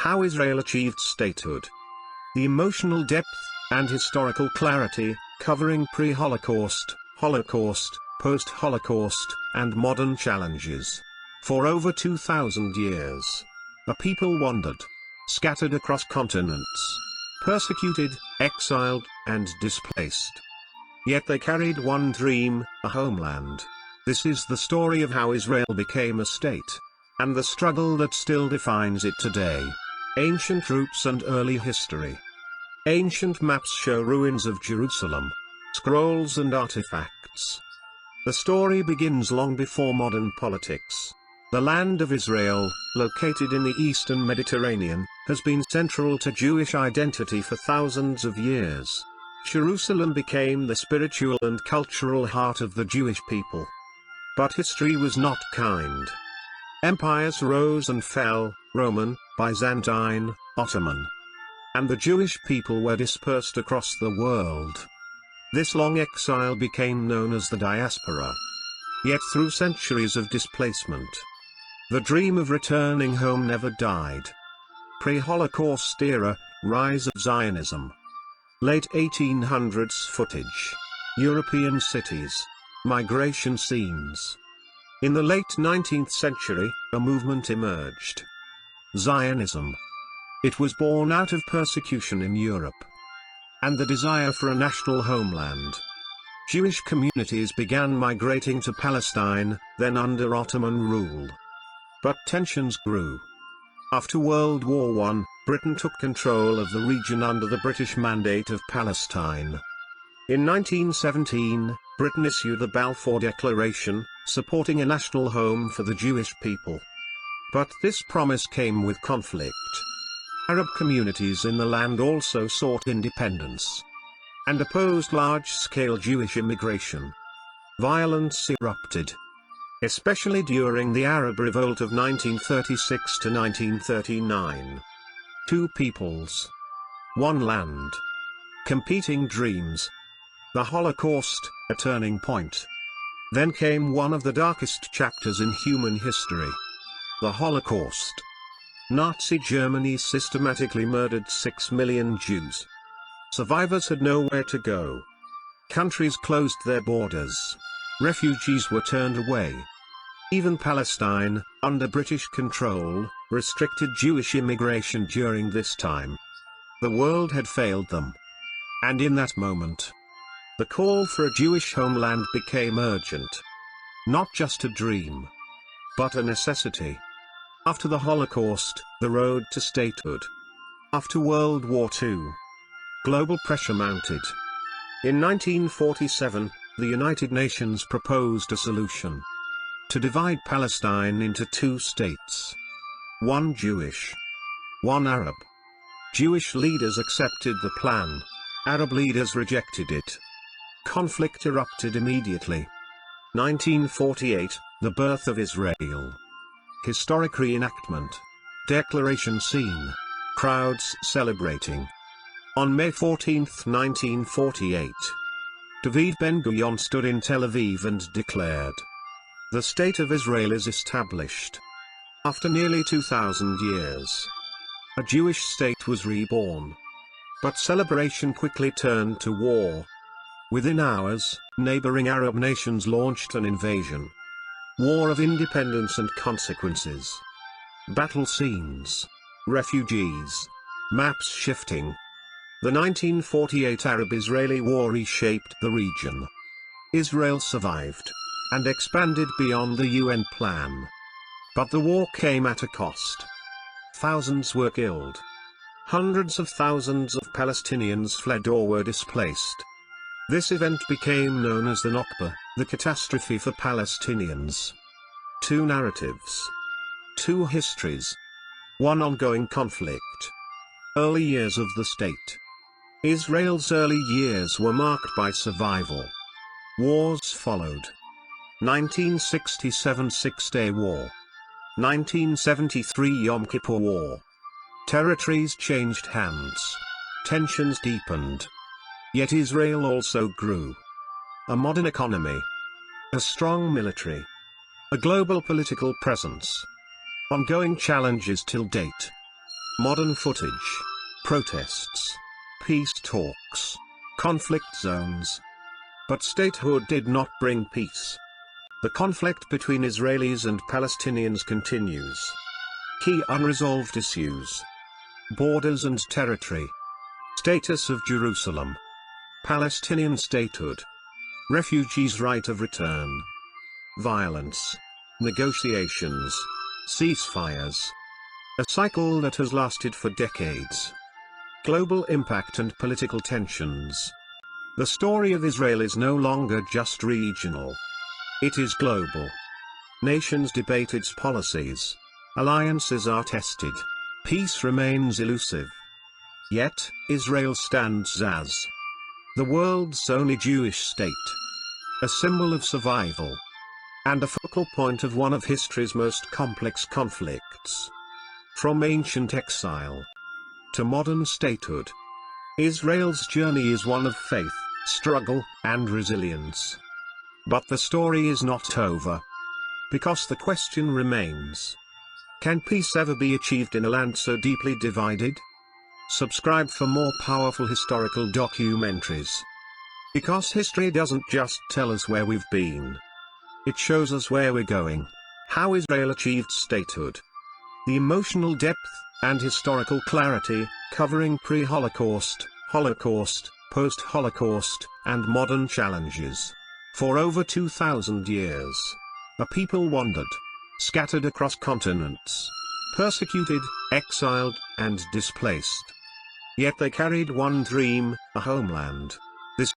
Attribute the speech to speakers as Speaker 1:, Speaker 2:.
Speaker 1: How Israel achieved statehood. The emotional depth and historical clarity, covering pre-Holocaust, Holocaust, post-Holocaust, and modern challenges. For over 2,000 years, a people wandered, scattered across continents, persecuted, exiled, and displaced. Yet they carried one dream, a homeland. This is the story of how Israel became a state, and the struggle that still defines it today. Ancient roots and early history. Ancient maps show ruins of Jerusalem, scrolls and artifacts. The story begins long before modern politics. The land of Israel, located in the eastern Mediterranean, has been central to Jewish identity for thousands of years. Jerusalem became the spiritual and cultural heart of the Jewish people. But history was not kind. Empires rose and fell, Roman, Byzantine, Ottoman. And the Jewish people were dispersed across the world. This long exile became known as the diaspora. Yet through centuries of displacement, the dream of returning home never died. Pre-Holocaust era, rise of Zionism. Late 1800s footage. European cities. Migration scenes. In the late 19th century, a movement emerged. Zionism. It was born out of persecution in Europe and the desire for a national homeland. Jewish communities began migrating to Palestine, then under Ottoman rule. But tensions grew. After World War I, Britain took control of the region under the British Mandate of Palestine. In 1917, Britain issued the Balfour Declaration, supporting a national home for the Jewish people. But this promise came with conflict. Arab communities in the land also sought independence and opposed large-scale Jewish immigration. Violence erupted, especially during the Arab Revolt of 1936 to 1939. Two peoples, one land, competing dreams. The Holocaust, a turning point. Then came one of the darkest chapters in human history. The Holocaust. Nazi Germany systematically murdered 6 million Jews. Survivors had nowhere to go. Countries closed their borders. Refugees were turned away. Even Palestine, under British control, restricted Jewish immigration during this time. The world had failed them. And in that moment, the call for a Jewish homeland became urgent. Not just a dream, but a necessity. After the Holocaust, the road to statehood. After World War II, global pressure mounted. In 1947, the United Nations proposed a solution. To divide Palestine into two states. One Jewish, one Arab. Jewish leaders accepted the plan. Arab leaders rejected it. Conflict erupted immediately. 1948, the birth of Israel. Historic reenactment. Declaration scene. Crowds celebrating. On May 14, 1948, David Ben-Gurion stood in Tel Aviv and declared, "The State of Israel is established." After nearly 2,000 years, a Jewish state was reborn. But celebration quickly turned to war. Within hours, neighboring Arab nations launched an invasion. War of independence and consequences. Battle scenes. Refugees. Maps shifting. The 1948 Arab-Israeli War reshaped the region. Israel survived and expanded beyond the UN plan. But the war came at a cost. Thousands were killed. Hundreds of thousands of Palestinians fled or were displaced. This event became known as the Nakba, the catastrophe for Palestinians. Two narratives. Two histories. One ongoing conflict. Early years of the state. Israel's early years were marked by survival. Wars followed. 1967 Six-Day War. 1973 Yom Kippur War. Territories changed hands. Tensions deepened. Yet Israel also grew. A modern economy. A strong military. A global political presence. Ongoing challenges till date. modern footage, protests, peace talks, conflict zones. But statehood did not bring peace. The conflict between Israelis and Palestinians continues. Key unresolved issues: borders and territory, status of Jerusalem, Palestinian statehood, refugees' right of return, violence, negotiations, ceasefires. A cycle that has lasted for decades. Global impact and political tensions. The story of Israel is no longer just regional. It is global. Nations debate its policies. Alliances are tested. Peace remains elusive. Yet, Israel stands as the world's only Jewish state. A symbol of survival. And a focal point of one of history's most complex conflicts. From ancient exile to modern statehood, Israel's journey is one of faith, struggle, and resilience. But the story is not over. Because the question remains: can peace ever be achieved in a land so deeply divided? Subscribe for more powerful historical documentaries. Because history doesn't just tell us where we've been. It shows us where we're going. How Israel achieved statehood. The emotional depth and historical clarity, covering pre-Holocaust, Holocaust, post-Holocaust, and modern challenges. For over 2,000 years, a people wandered, scattered across continents, persecuted, exiled, and displaced. Yet they carried one dream, a homeland.